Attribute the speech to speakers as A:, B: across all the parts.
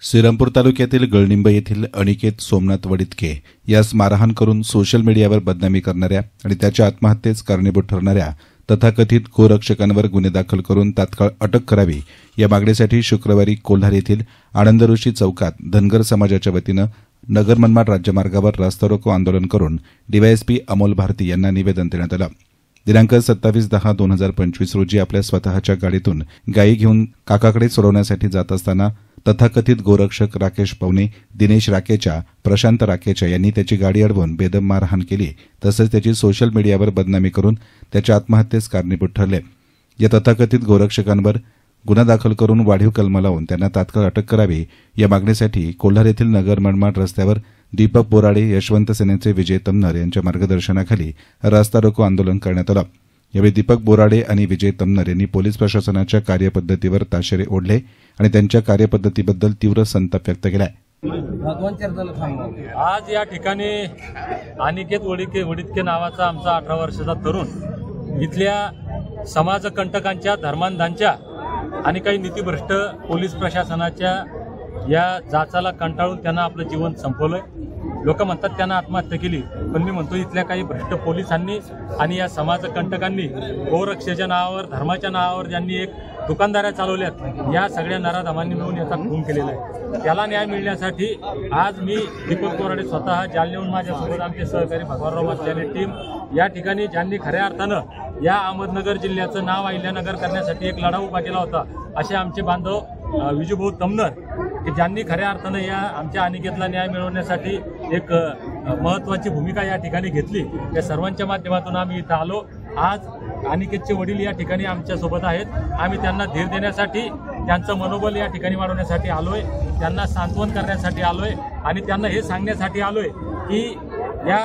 A: श्रीरामपूर तालुक्यातील गळनिंब येथील अनिकेत सोमनाथ वडितके यास मारहाण करून सोशल मीडियावर बदनामी करणाऱ्या आणि त्याच्या आत्महत्येस कारणीभूत ठरणाऱ्या तथाकथित गोरक्षकांवर गुन्हे दाखल करून तात्काळ अटक करावी या मागणीसाठी शुक्रवारी कोल्हार येथील आनंद ऋषी चौकात धनगर समाजाच्या वतीनं नगर मनमाड राज्यमार्गावर रास्ता रोको आंदोलन करून डीवायएसपी अमोल भारती यांना निवेदन देण्यात आलं। दिनांक 27/10/2025 रोजी आपल्या स्वतःच्या गाडीतून गायी घेऊन काकाकडे सोडवण्यासाठी जात असताना तथाकथित गोरक्षक राकेश पवने, दिनेश राकेच्या, प्रशांत राकेच्या यांनी त्याची गाडी अडवून बेदम मारहाण केली तसंच त्याची सोशल मीडियावर बदनामी करून त्याच्या आत्महत्येस कारणीभूत ठरले। या तथाकथित गोरक्षकांवर गुन्हा दाखल करून वाढीव कलम लावून त्यांना तात्काळ अटक करावी या मागणीसाठी कोल्हार येथील नगर मनमाड रस्त्यावर दीपक बोराडे, यशवंत सेनेचे विजय तमनर यांच्या मार्गदर्शनाखाली रास्ता रोको आंदोलन करण्यात आलं। यावेळी दीपक बोराडे आणि विजय तमनर यांनी पोलीस प्रशासनाच्या कार्यपद्धतीवर ताशेरे ओढले आणि त्यांच्या कार्यपद्धतीबद्दल तीव्र संताप व्यक्त केला।
B: आज या ठिकाणी अनिकेत वडितके नावाचा आमचा 18 वर्षाचा तरुण इथल्या समाजकंटकांच्या, धर्मांधांच्या आणि काही नीतिभ्रष्ट पोलीस प्रशासनाच्या या जाचाला कंटाळून त्यांना आपलं जीवन संपवलंय। लोक म्हणतात त्यांना आत्महत्या केली, पण मी म्हणतो इथल्या काही भ्रष्ट पोलिसांनी आणि या समाजकंटकांनी गोरक्षेच्या नावावर, धर्माच्या नावावर ज्यांनी एक दुकानदाऱ्या चालवल्यात, या सगळ्या नराधमांनी मिळून याचा खून केलेला आहे। त्याला न्याय मिळण्यासाठी आज मी दीपक बोराडे स्वतः जालन्याहून माझ्यासोबत आमचे सहकारी भगवानराव मसल्याने टीम या ठिकाणी ज्यांनी खऱ्या अर्थानं या अहमदनगर जिल्ह्याचं नाव अहिल्यानगर करण्यासाठी एक लढा उभा केला होता, असे आमचे बांधव विजूभाऊ तमनर की ज्यांनी खऱ्या अर्थानं या आमच्या अनिकेतला न्याय मिळवण्यासाठी एक महत्त्वाची भूमिका या ठिकाणी घेतली। या सर्वांच्या माध्यमातून आम्ही इथं आलो। आज अनिकेतचे वडील या ठिकाणी आमच्यासोबत आहेत। आम्ही त्यांना धीर देण्यासाठी, त्यांचं मनोबल या ठिकाणी वाढवण्यासाठी आलोय, त्यांना सांत्वन करण्यासाठी आलोय आणि त्यांना हे सांगण्यासाठी आलोय की या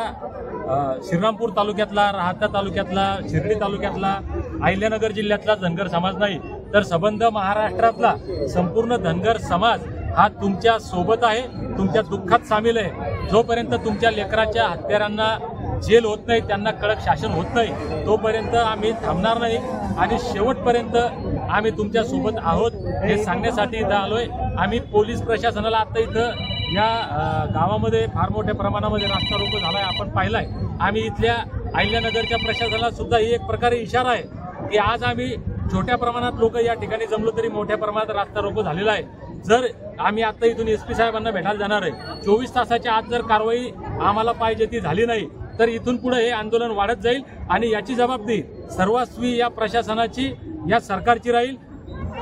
B: श्रीरामपूर तालुक्यातला, राहाता तालुक्यातला, शिर्डी तालुक्यातला, अहिल्यानगर जिल्ह्यातला धनगर समाज नाही तर संबंध महाराष्ट्रातला संपूर्ण धनगर समाज हा तुमच्या सोबत आहे, तुमच्या दुःखात सामील आहे। जोपर्यंत तुमच्या लेकराच्या हत्यारांना जेल होत नाही, त्यांना कडक शासन होत नाही, तोपर्यंत आम्ही थांबणार नाही आणि शेवटपर्यंत आम्ही तुमच्या सोबत आहोत हे सांगण्यासाठी इथं आलोय। आम्ही पोलीस प्रशासनाला आता इथं या गावामध्ये फार मोठ्या प्रमाणामध्ये रास्ता रोको झालाय, आपण पाहिलाय। आम्ही इथल्या अहिल्यानगरच्या प्रशासनाला सुद्धा एक प्रकारे इशारा आहे की आज आम्ही छोट्या प्रमाणात लोक या ठिकाणी जमलो तरी मोठ्या प्रमाणात रास्ता रोको झालेला आहे। जर आम्ही आता इथून एसपी साहेबांना भेटायला जाणार आहे, 24 तासाच्या आत जर कारवाई आम्हाला पाहिजे ती झाली नाही तर इथून पुढे हे आंदोलन वाढत जाईल आणि याची जबाबदारी सर्वस्वी या प्रशासनाची, या सरकारची राहील।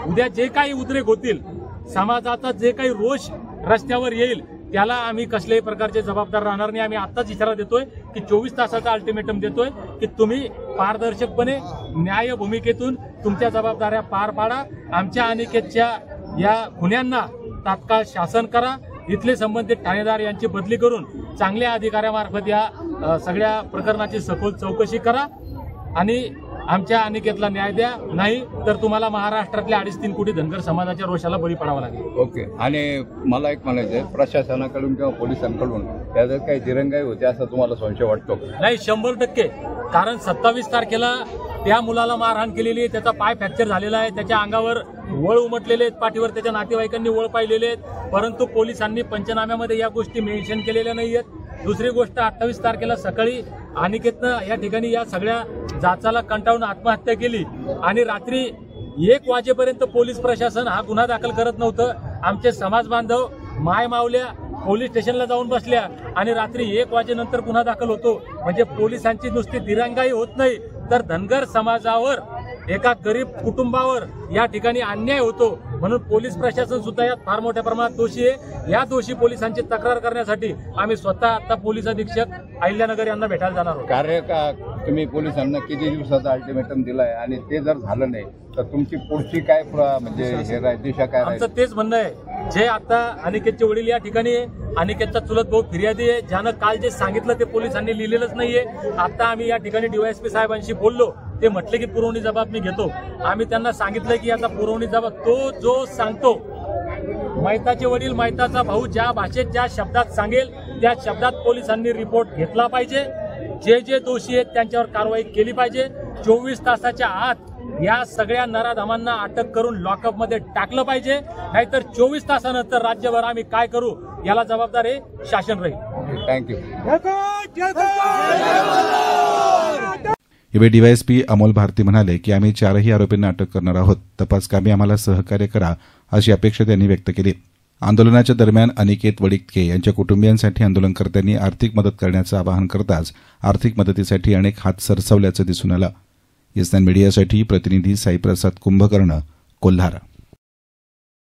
B: उद्या जे काही उद्रेक होतील, समाजाचा जे काही रोष रस्त्यावर येईल, त्याला आम्ही कसल्याही प्रकारचे जबाबदार राहणार नाही। आम्ही आत्ताच इशारा देतोय की 24 तासाचा अल्टिमेटम देतोय की तुम्ही पारदर्शकपणे न्याय भूमिकेतून तुमच्या जबाबदाऱ्या पार पाडा। आमच्या अनिकेतच्या या गुन्ह्यांना तात्काळ शासन करा। इथले संबंधित ठाणेदार यांची बदली करून चांगल्या अधिकाऱ्यामार्फत या सगळ्या प्रकरणाची सखोल चौकशी करा आणि आमच्या अनिकेतला न्याय द्या, नाही तर तुम्हाला महाराष्ट्रातल्या 2.5-3 कोटी धनगर समाजाच्या रोषाला बळी पडावा लागेल।
C: ओके। आणि मला एक म्हणायचं, प्रशासनाकडून किंवा पोलिसांकडून त्याच्यात काही दिरंगाई होते असं तुम्हाला संशय वाटतो?
B: नाही, 100%। कारण 27 तारखेला त्या मुलाला मारहाण केलेली आहे, त्याचा पाय फ्रॅक्चर झालेला आहे, त्याच्या अंगावर वळ उमटलेले आहेत, पाठीवर त्याच्या नातेवाईकांनी वळ पाहिलेले आहेत, परंतु पोलिसांनी पंचनाम्यामध्ये या गोष्टी मेन्शन केलेल्या नाही आहेत। दुसरी गोष्ट, 28 तारखेला सकाळी अनिकेतनं या ठिकाणी या सगळ्या जाचाला कंटाळून आत्महत्या केली आणि रात्री 1 वाजेपर्यंत पोलीस प्रशासन हा गुन्हा दाखल करत नव्हतं। आमचे समाज बांधव माय मावल्या पोलीस स्टेशनला जाऊन बसल्या आणि रात्री 1 वाजेनंतर गुन्हा दाखल होतो। म्हणजे पोलिसांची नुसती दिरंगाई होत नाही तर धनगर समाजावर, एका गरीब कुटुंबावर या ठिकाणी अन्याय होतो। म्हणून पोलीस प्रशासन सुद्धा यात फार मोठ्या प्रमाणात दोषी आहे। या दोषी पोलिसांची तक्रार करण्यासाठी आम्ही स्वतः आता पोलीस अधीक्षक अहिल्यानगर यांना भेटायला जाणार आहोत।
C: कार्य का तुम्ही पोलिसांना किती दिवसाचा अल्टिमेटम दिलाय आणि ते जर झालं नाही तर तुमची पुढची काय म्हणजे हे दिशा काय?
B: आमचं तेच म्हणणं आहे, जे आता अनिकेतचे वडील या ठिकाणी आहे, अनिकेतचा चुलत भाऊ फिर्यादी आहे, ज्यानं काल जे सांगितलं ते पोलिसांनी लिहिलेलंच नाहीये। आता आम्ही या ठिकाणी डीवायएसपी साहेबांशी बोललो, ते म्हटले की पुरवणी जबाब मी घेतो। आम्ही त्यांना सांगितलं की याचा पुरवणी जबाब तो जो सांगतो, मैताचे वडील, मैताचा भाऊ ज्या भाषेत, ज्या शब्दात सांगेल त्या शब्दात पोलिसांनी रिपोर्ट घेतला पाहिजे। जे जे दोषी आहेत त्यांच्यावर कारवाई केली पाहिजे। 24 तासाच्या आत या सगळ्या नराधमांना अटक करून लॉकअपमध्ये टाकलं पाहिजे, नाहीतर 24 तासानंतर राज्यभर आम्ही काय करू याला जबाबदार हे शासन राहील.
C: थँक्यू.
A: यावेळी डीवायएसपी अमोल भारती म्हणाले की आम्ही 4ही आरोपींना अटक करणार आहोत. तपासकामी आम्हाला सहकार्य करा अशी अपेक्षा त्यांनी व्यक्त केली. आंदोलनाच्या दरम्यान अनिकेत वडितके यांच्या कुटुंबियांसाठी आंदोलनकर्त्यांनी आर्थिक मदत करण्याचं आवाहन करताच आर्थिक मदतीसाठी अनेक हात सरसावल्याचं दिसून आलं. एसएन मीडियासाठी प्रतिनिधी साईप्रसाद कुंभकर्ण, कोल्हार.